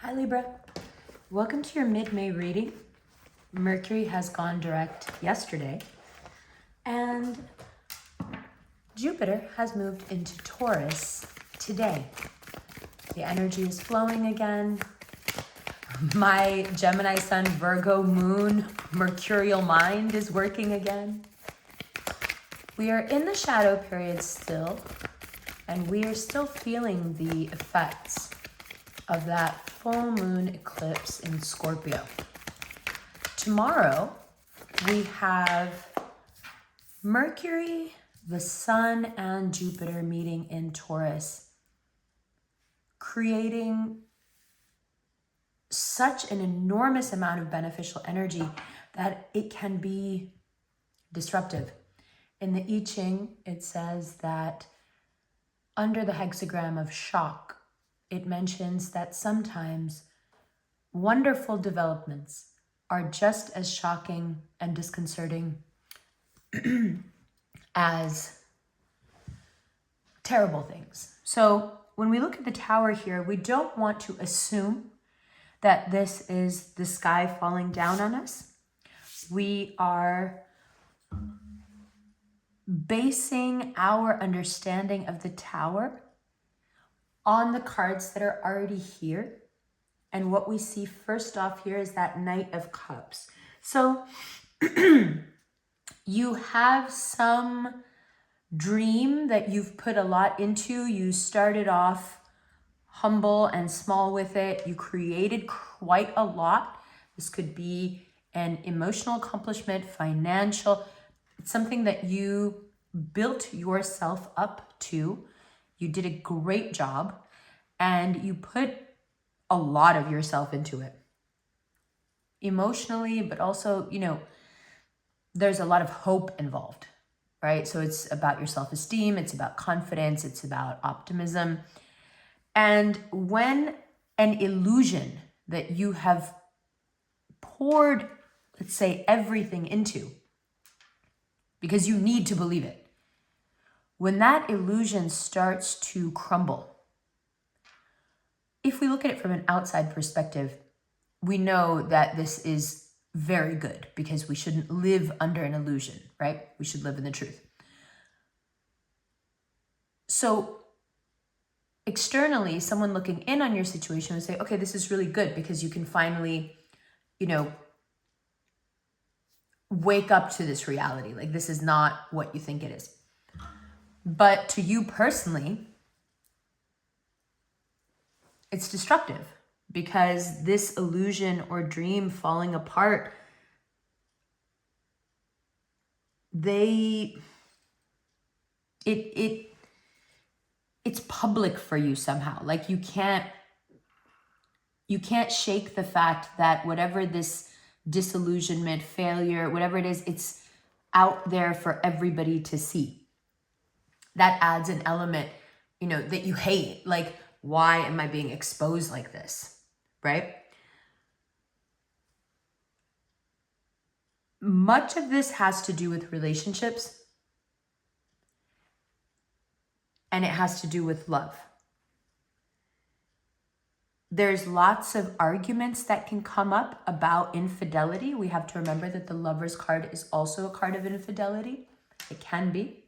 Hi Libra, welcome to your mid-May reading. Mercury has gone direct yesterday and Jupiter has moved into Taurus today. The energy is flowing again. My Gemini Sun, Virgo Moon, Mercurial mind is working again. We are in the shadow period still, and we are still feeling the effects of that full moon eclipse in Scorpio. Tomorrow, we have Mercury, the Sun, and Jupiter meeting in Taurus, creating such an enormous amount of beneficial energy that it can be disruptive. In the I Ching, it says that under the hexagram of shock, it mentions that sometimes wonderful developments are just as shocking and disconcerting as terrible things. So when we look at the tower here, we don't want to assume that this is the sky falling down on us. We are basing our understanding of the tower on the cards that are already here. And what we see first off here is that Knight of Cups. So you have some dream that you've put a lot into. You started off humble and small with it. You created quite a lot. This could be an emotional accomplishment, financial. It's something that you built yourself up to. You did a great job and you put a lot of yourself into it. Emotionally, but also, there's a lot of hope involved, right? So it's about your self-esteem, it's about confidence, it's about optimism. And when an illusion that you have poured, let's say, everything into, because you need to believe it, when that illusion starts to crumble, if we look at it from an outside perspective, we know that this is very good because we shouldn't live under an illusion, right? We should live in the truth. So externally, someone looking in on your situation would say, okay, this is really good because you can finally, wake up to this reality. Like, this is not what you think it is. But to you personally, it's destructive because this illusion or dream falling apart, it's public for you somehow. Like you can't shake the fact that whatever this disillusionment, failure, whatever it is, it's out there for everybody to see. That adds an element, that you hate. Like, why am I being exposed like this, right? Much of this has to do with relationships, and it has to do with love. There's lots of arguments that can come up about infidelity. We have to remember that the Lover's card is also a card of infidelity. It can be.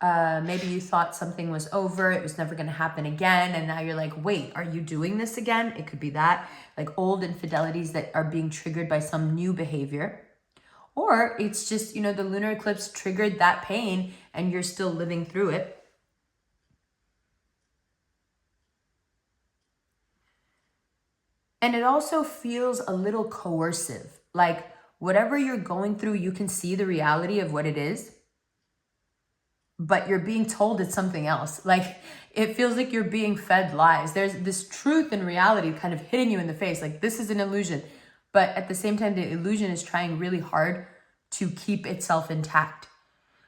Maybe you thought something was over, it was never going to happen again, and now you're like, wait, are you doing this again? It could be that, like old infidelities that are being triggered by some new behavior. Or it's just, the lunar eclipse triggered that pain and you're still living through it. And it also feels a little coercive. Like whatever you're going through, you can see the reality of what it is, but you're being told it's something else. Like it feels like you're being fed lies. There's this truth and reality kind of hitting you in the face. Like this is an illusion. But at the same time, the illusion is trying really hard to keep itself intact.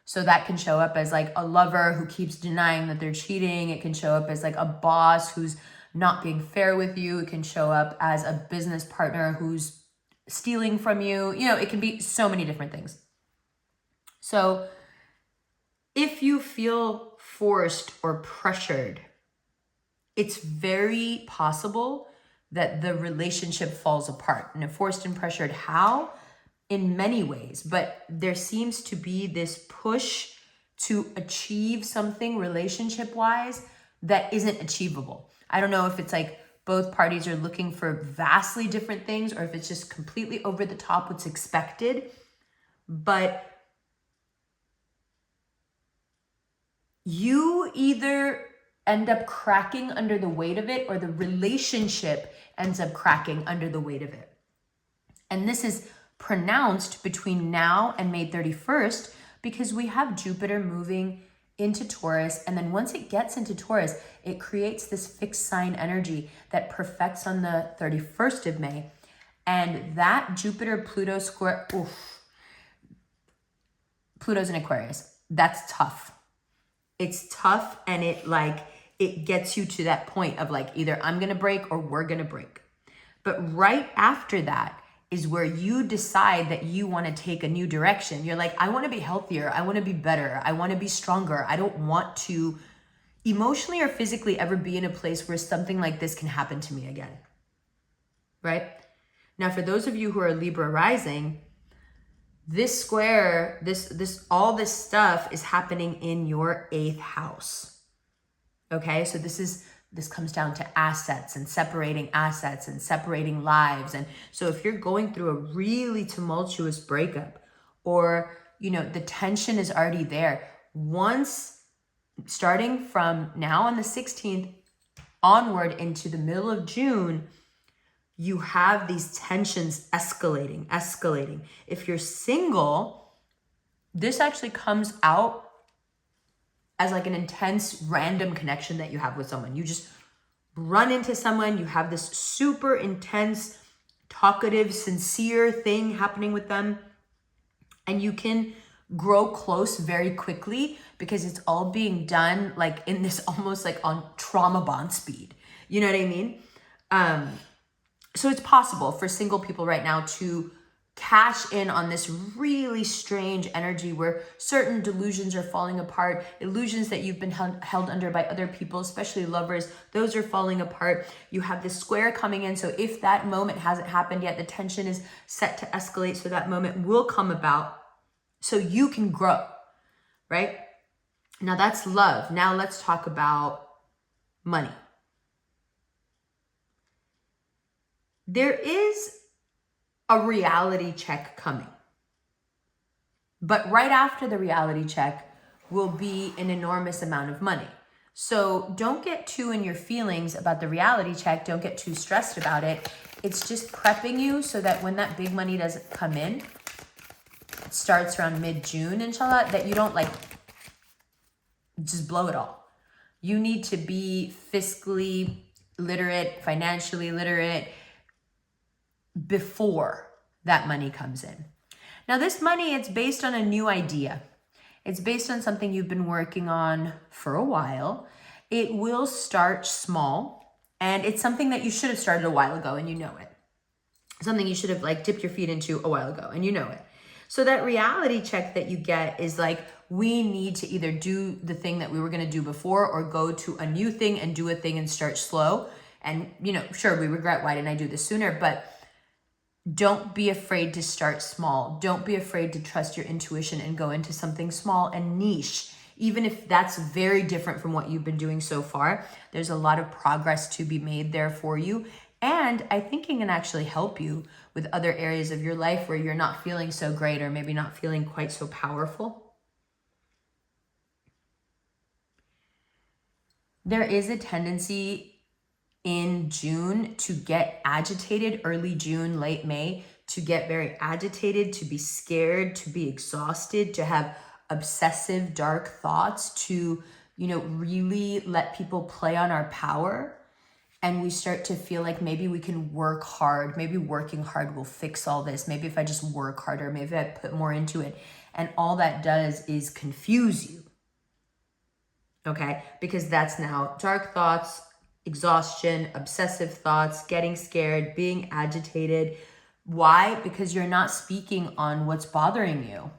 So that can show up as like a lover who keeps denying that they're cheating. It can show up as like a boss who's not being fair with you. It can show up as a business partner who's stealing from you. It can be so many different things. So if you feel forced or pressured it's very possible that the relationship falls apart. And forced and pressured, how? In many ways, but there seems to be this push to achieve something relationship-wise that isn't achievable. I don't know if it's like both parties are looking for vastly different things or if it's just completely over the top what's expected, but you either end up cracking under the weight of it or the relationship ends up cracking under the weight of it. And this is pronounced between now and May 31st because we have Jupiter moving into Taurus. And then once it gets into Taurus, it creates this fixed sign energy that perfects on the 31st of May. And that Jupiter-Pluto square, Pluto's in Aquarius. That's tough. It's tough, and it gets you to that point of like, either I'm gonna break or we're gonna break. But right after that is where you decide that you wanna take a new direction. You're like, I wanna be healthier, I wanna be better, I wanna be stronger. I don't want to emotionally or physically ever be in a place where something like this can happen to me again, right? Now, for those of you who are Libra rising, this square, all this stuff is happening in your 8th house. Okay, so this comes down to assets and separating lives. And so if you're going through a really tumultuous breakup, or the tension is already there, once starting from now on the 16th onward into the middle of June, you have these tensions escalating. If you're single, this actually comes out as like an intense random connection that you have with someone. You just run into someone, you have this super intense, talkative, sincere thing happening with them, and you can grow close very quickly because it's all being done like in this almost like on trauma bond speed. You know what I mean? So it's possible for single people right now to cash in on this really strange energy where certain delusions are falling apart, illusions that you've been held under by other people, especially lovers, those are falling apart. You have this square coming in. So if that moment hasn't happened yet, the tension is set to escalate. So that moment will come about so you can grow, right? Now that's love. Now let's talk about money. There is a reality check coming. But right after the reality check will be an enormous amount of money. So don't get too in your feelings about the reality check. Don't get too stressed about it. It's just prepping you so that when that big money doesn't come in, it starts around mid-June, inshallah, that you don't like just blow it all. You need to be fiscally literate, financially literate, before that money comes in. Now this money, it's based on a new idea. It's based on something you've been working on for a while. It will start small, and it's something that you should have started a while ago and you know it. Something you should have like dipped your feet into a while ago and you know it. So that reality check that you get is like, we need to either do the thing that we were gonna do before or go to a new thing and do a thing and start slow. And sure, we regret, why didn't I do this sooner? But don't be afraid to start small. Don't be afraid to trust your intuition and go into something small and niche. Even if that's very different from what you've been doing so far, there's a lot of progress to be made there for you. And I think it can actually help you with other areas of your life where you're not feeling so great or maybe not feeling quite so powerful. There is a tendency in June to get agitated, early June, late May, to get very agitated, to be scared, to be exhausted, to have obsessive, dark thoughts, to, really let people play on our power. And we start to feel like maybe we can work hard. Maybe working hard will fix all this. Maybe if I just work harder, maybe I put more into it. And all that does is confuse you. Okay? Because that's now dark thoughts, exhaustion, obsessive thoughts, getting scared, being agitated. Why? Because you're not speaking on what's bothering you.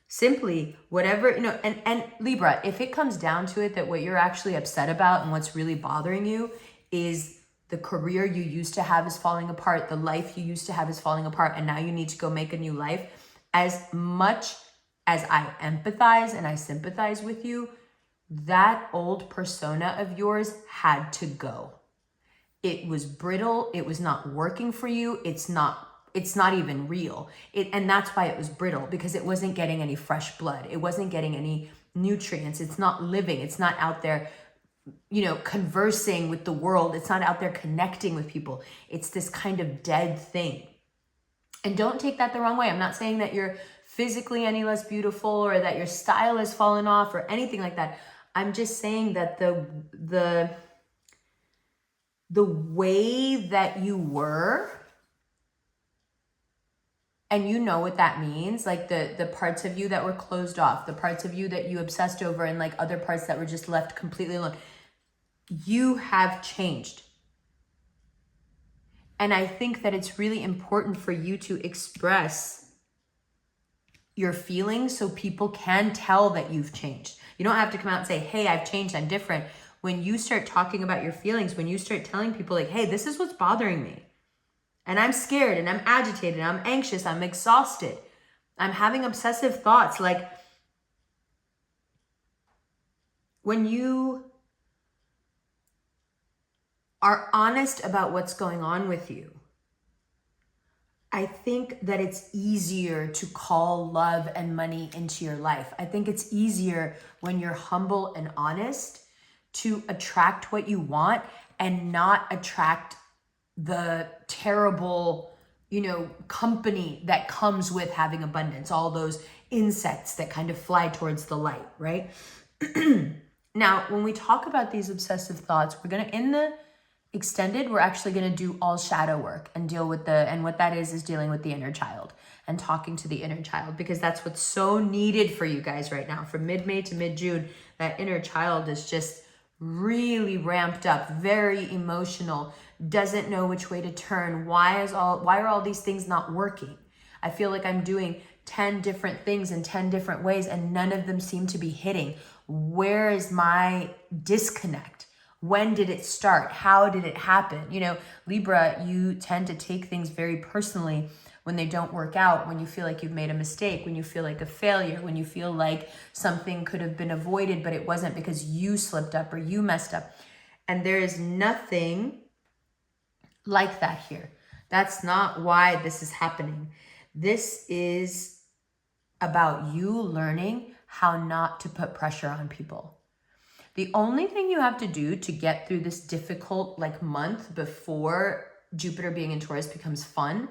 Simply whatever, and Libra, if it comes down to it that what you're actually upset about and what's really bothering you is the career you used to have is falling apart, the life you used to have is falling apart, and now you need to go make a new life, as much as I empathize and I sympathize with you, that old persona of yours had to go. It was brittle. It was not working for you. It's not even real. And that's why it was brittle, because it wasn't getting any fresh blood. It wasn't getting any nutrients. It's not living. It's not out there, conversing with the world. It's not out there connecting with people. It's this kind of dead thing. And don't take that the wrong way. I'm not saying that you're physically any less beautiful or that your style has fallen off or anything like that. I'm just saying that the way that you were, and you know what that means, like the parts of you that were closed off, the parts of you that you obsessed over, and like other parts that were just left completely alone, you have changed. And I think that it's really important for you to express your feelings so people can tell that you've changed. You don't have to come out and say, hey, I've changed, I'm different. When you start talking about your feelings, when you start telling people like, hey, this is what's bothering me, and I'm scared and I'm agitated, I'm anxious, I'm exhausted, I'm having obsessive thoughts, like when you are honest about what's going on with you, I think that it's easier to call love and money into your life. I think it's easier when you're humble and honest to attract what you want and not attract the terrible, company that comes with having abundance, all those insects that kind of fly towards the light, right? Now, when we talk about these obsessive thoughts, in the extended, we're actually going to do all shadow work and deal with and what that is dealing with the inner child and talking to the inner child, because that's what's so needed for you guys right now. From mid-May to mid-June, that inner child is just really ramped up, very emotional, doesn't know which way to turn. Why are all these things not working? I feel like I'm doing 10 different things in 10 different ways and none of them seem to be hitting. Where is my disconnect? When did it start? How did it happen? Libra, you tend to take things very personally when they don't work out, when you feel like you've made a mistake, when you feel like a failure, when you feel like something could have been avoided, but it wasn't because you slipped up or you messed up. And there is nothing like that here. That's not why this is happening. This is about you learning how not to put pressure on people. The only thing you have to do to get through this difficult month before Jupiter being in Taurus becomes fun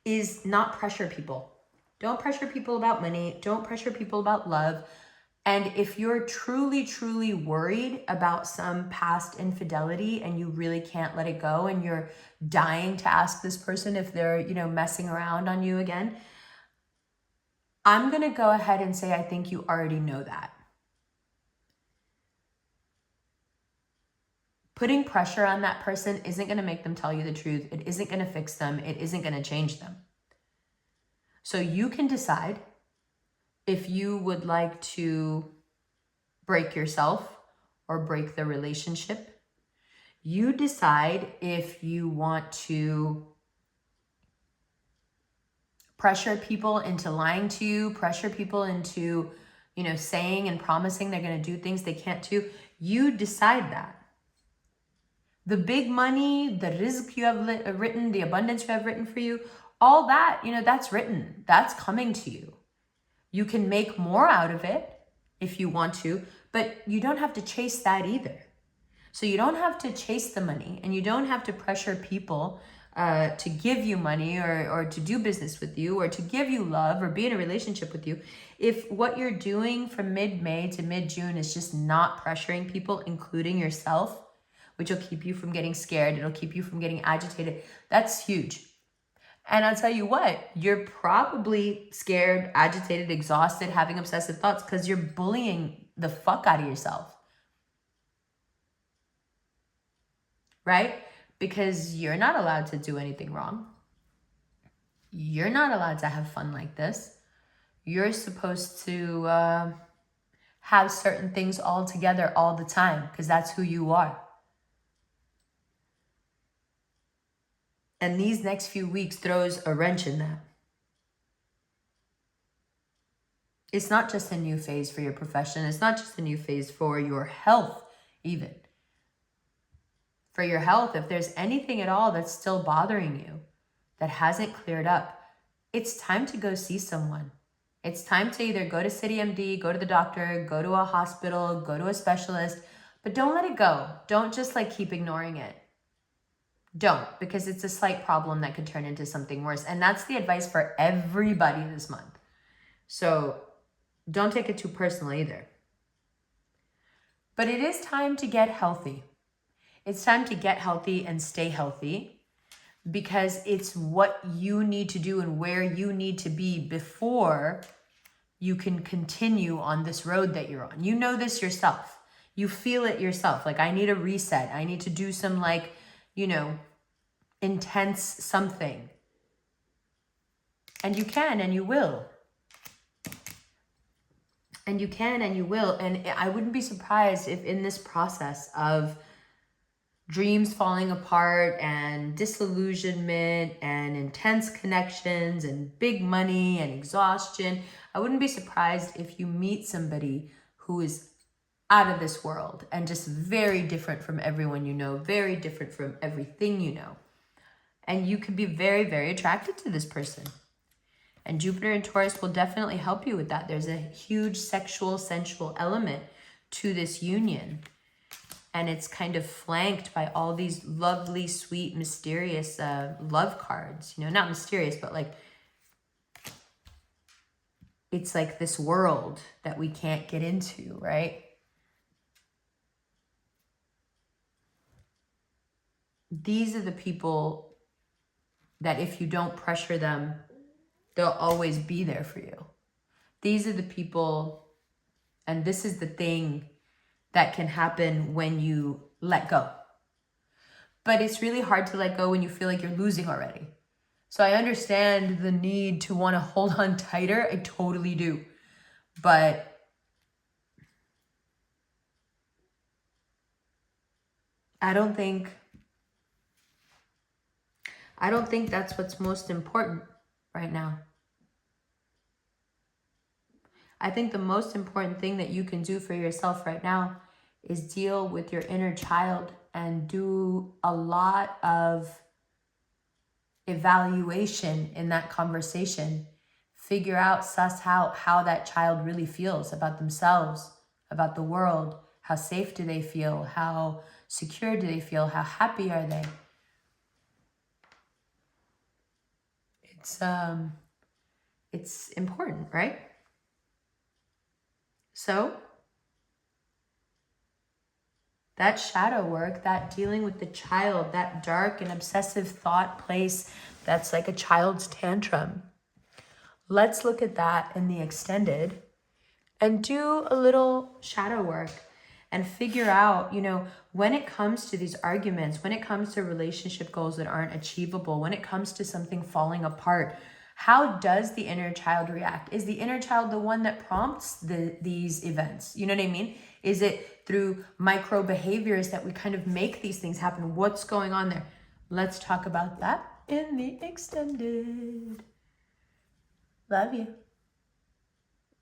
is not pressure people. Don't pressure people about money. Don't pressure people about love. And if you're truly, truly worried about some past infidelity and you really can't let it go and you're dying to ask this person if they're, messing around on you again, I'm going to go ahead and say I think you already know that. Putting pressure on that person isn't going to make them tell you the truth. It isn't going to fix them. It isn't going to change them. So you can decide if you would like to break yourself or break the relationship. You decide if you want to pressure people into lying to you, pressure people into, saying and promising they're going to do things they can't do. You decide that. The big money, the rizq you have written, the abundance you have written for you, all that, that's written. That's coming to you. You can make more out of it if you want to, but you don't have to chase that either. So you don't have to chase the money and you don't have to pressure people to give you money or to do business with you or to give you love or be in a relationship with you. If what you're doing from mid-May to mid-June is just not pressuring people, including yourself, which will keep you from getting scared, it'll keep you from getting agitated, that's huge. And I'll tell you what, you're probably scared, agitated, exhausted, having obsessive thoughts because you're bullying the fuck out of yourself. Right? Because you're not allowed to do anything wrong. You're not allowed to have fun like this. you're supposed to have certain things all together all the time because that's who you are. And these next few weeks throws a wrench in that. It's not just a new phase for your profession. It's not just a new phase for your health, even. For your health, if there's anything at all that's still bothering you, that hasn't cleared up, it's time to go see someone. It's time to either go to City MD, go to the doctor, go to a hospital, go to a specialist, but don't let it go. Don't just like keep ignoring it. Don't, because it's a slight problem that could turn into something worse. And that's the advice for everybody this month. So don't take it too personal either. But it is time to get healthy. It's time to get healthy and stay healthy because it's what you need to do and where you need to be before you can continue on this road that you're on. You know this yourself. You feel it yourself. Like, I need a reset. I need to do some like, you know, intense something. And you can and you will. And you can and you will. And I wouldn't be surprised if in this process of dreams falling apart and disillusionment and intense connections and big money and exhaustion, I wouldn't be surprised if you meet somebody who is out of this world and just very different from everyone you know, very different from everything you know. And you could be very, very attracted to this person. And Jupiter in Taurus will definitely help you with that. There's a huge sexual, sensual element to this union. And it's kind of flanked by all these lovely, sweet, mysterious love cards. You know, not mysterious, but like, it's like this world that we can't get into, right? These are the people that if you don't pressure them, they'll always be there for you. These are the people, and this is the thing that can happen when you let go. But it's really hard to let go when you feel like you're losing already. So I understand the need to want to hold on tighter. I totally do. But I don't think that's what's most important right now. I think the most important thing that you can do for yourself right now is deal with your inner child and do a lot of evaluation in that conversation. Figure out, suss out how that child really feels about themselves, about the world. How safe do they feel? How secure do they feel? How happy are they? It's important, right? So that shadow work, that dealing with the child, that dark and obsessive thought place that's like a child's tantrum. Let's look at that in the extended and do a little shadow work and figure out, you know, when it comes to these arguments, when it comes to relationship goals that aren't achievable, when it comes to something falling apart, how does the inner child react? Is the inner child the one that prompts these events? You know what I mean? Is it through micro behaviors that we kind of make these things happen? What's going on there? Let's talk about that in the extended. Love you.